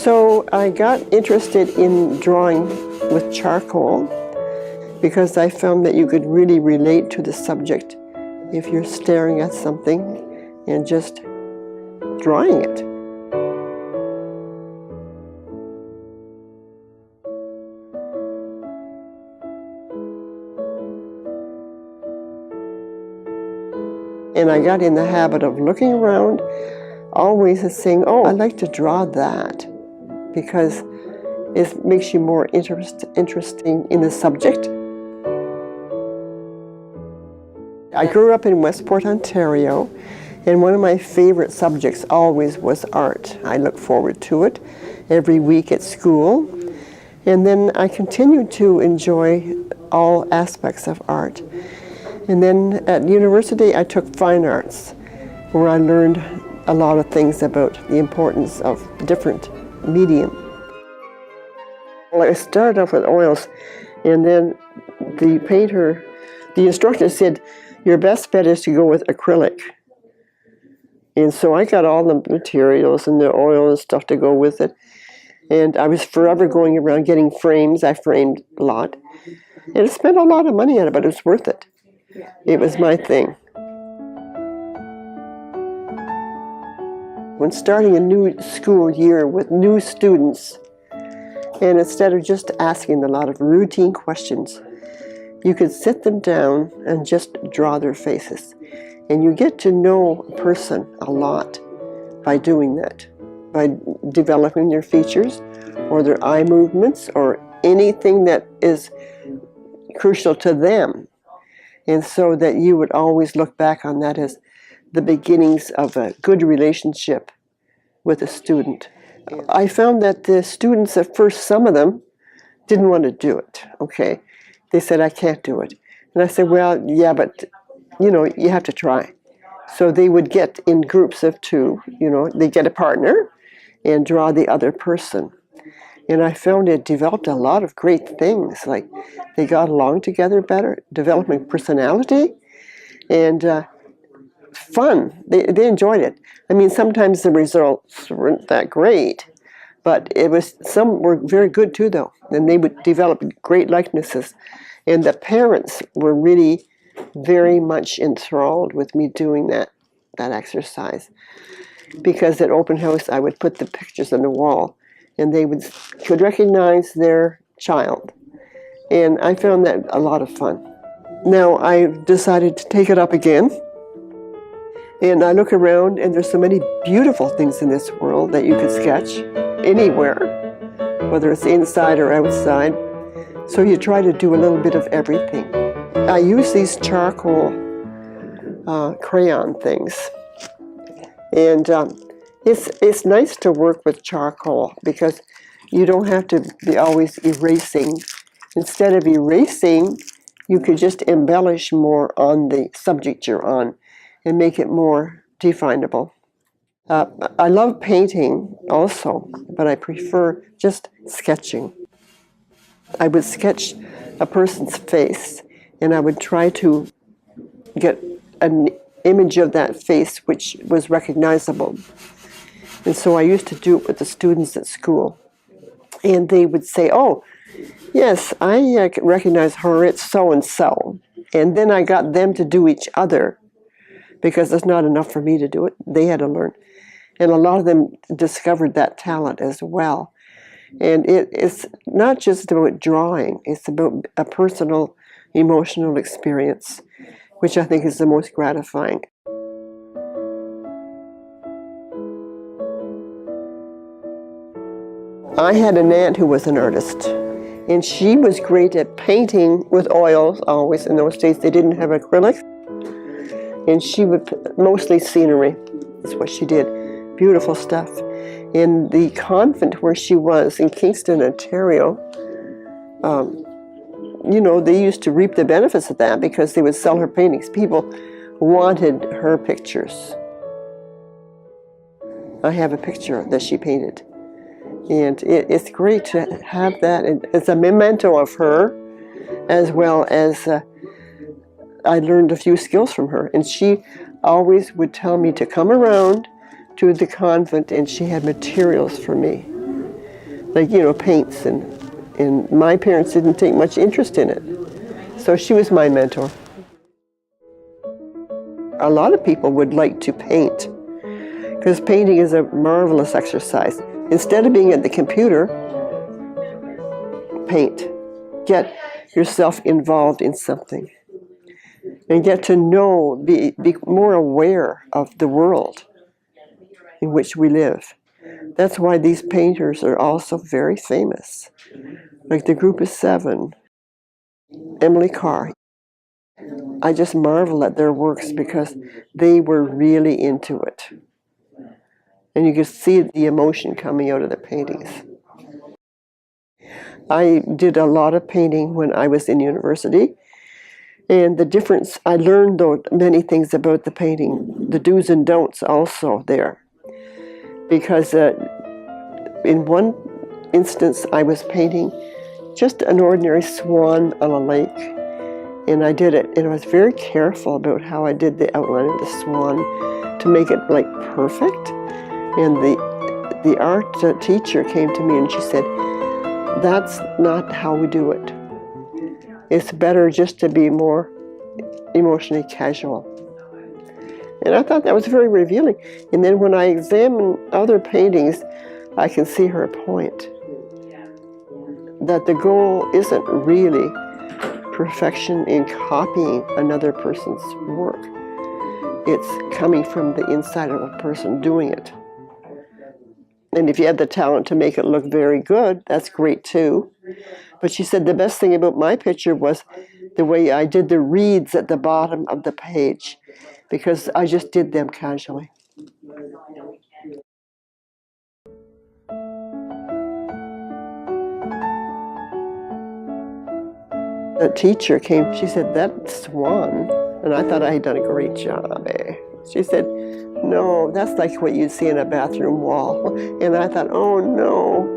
So I got interested in drawing with charcoal because I found that you could really relate to the subject if you're staring at something and just drawing it. And I got in the habit of looking around always and saying, oh, I'd like to draw that, because it makes you more interesting in the subject. I grew up in Westport, Ontario, and one of my favorite subjects always was art. I look forward to it every week at school. And then I continued to enjoy all aspects of art. And then at university I took fine arts, where I learned a lot of things about the importance of different medium. Well, I started off with oils, and then the instructor said, your best bet is to go with acrylic. And so I got all the materials and the oil and stuff to go with it. And I was forever going around getting frames. I framed a lot. And I spent a lot of money on it, but it was worth it. It was my thing. When starting a new school year with new students, and instead of just asking a lot of routine questions, you could sit them down and just draw their faces. And you get to know a person a lot by doing that, by developing their features or their eye movements or anything that is crucial to them. And so that you would always look back on that as the beginnings of a good relationship with a student. I found that the students at first, some of them didn't want to do it, okay? They said, I can't do it. And I said, well, yeah, but, you have to try. So they would get in groups of two, they get a partner and draw the other person. And I found it developed a lot of great things, like they got along together better, developing personality, and fun. They enjoyed it. I mean, sometimes the results weren't that great, but some were very good too, though. And they would develop great likenesses. And the parents were really very much enthralled with me doing that exercise. Because at open house, I would put the pictures on the wall, and they could recognize their child. And I found that a lot of fun. Now I decided to take it up again. And I look around, and there's so many beautiful things in this world that you could sketch anywhere, whether it's inside or outside. So you try to do a little bit of everything. I use these charcoal crayon things. And it's nice to work with charcoal because you don't have to be always erasing. Instead of erasing, you could just embellish more on the subject you're on and make it more definable. I love painting also, but I prefer just sketching. I would sketch a person's face, and I would try to get an image of that face which was recognizable. And so I used to do it with the students at school. And they would say, oh, yes, I recognize her, it's so-and-so. And then I got them to do each other, because it's not enough for me to do it. They had to learn. And a lot of them discovered that talent as well. And it's not just about drawing, it's about a personal, emotional experience, which I think is the most gratifying. I had an aunt who was an artist, and she was great at painting with oils always. In those days, they didn't have acrylics. And she would, mostly scenery, is what she did. Beautiful stuff. In the convent where she was in Kingston, Ontario, they used to reap the benefits of that because they would sell her paintings. People wanted her pictures. I have a picture that she painted. And it's great to have that. It's a memento of her, as well as I learned a few skills from her. And she always would tell me to come around to the convent, and she had materials for me. like, paints, and my parents didn't take much interest in it. So she was my mentor. A lot of people would like to paint, because painting is a marvelous exercise. Instead of being at the computer, paint. Get yourself involved in something and get to know, be more aware of the world in which we live. That's why these painters are also very famous. Like the group of 7, Emily Carr. I just marvel at their works because they were really into it. And you could see the emotion coming out of the paintings. I did a lot of painting when I was in university. And the difference, I learned though many things about the painting, the do's and don'ts also there. Because in one instance I was painting just an ordinary swan on a lake. And I did it, and I was very careful about how I did the outline of the swan to make it like perfect. And the art teacher came to me and she said, "That's not how we do it. It's better just to be more emotionally casual." And I thought that was very revealing. And then when I examine other paintings, I can see her point. That the goal isn't really perfection in copying another person's work. It's coming from the inside of a person doing it. And if you have the talent to make it look very good, that's great too. But she said the best thing about my picture was the way I did the reeds at the bottom of the page, because I just did them casually. The teacher came, she said, "That swan," and I thought I had done a great job. She said, "No, that's like what you'd see in a bathroom wall." And I thought, oh no.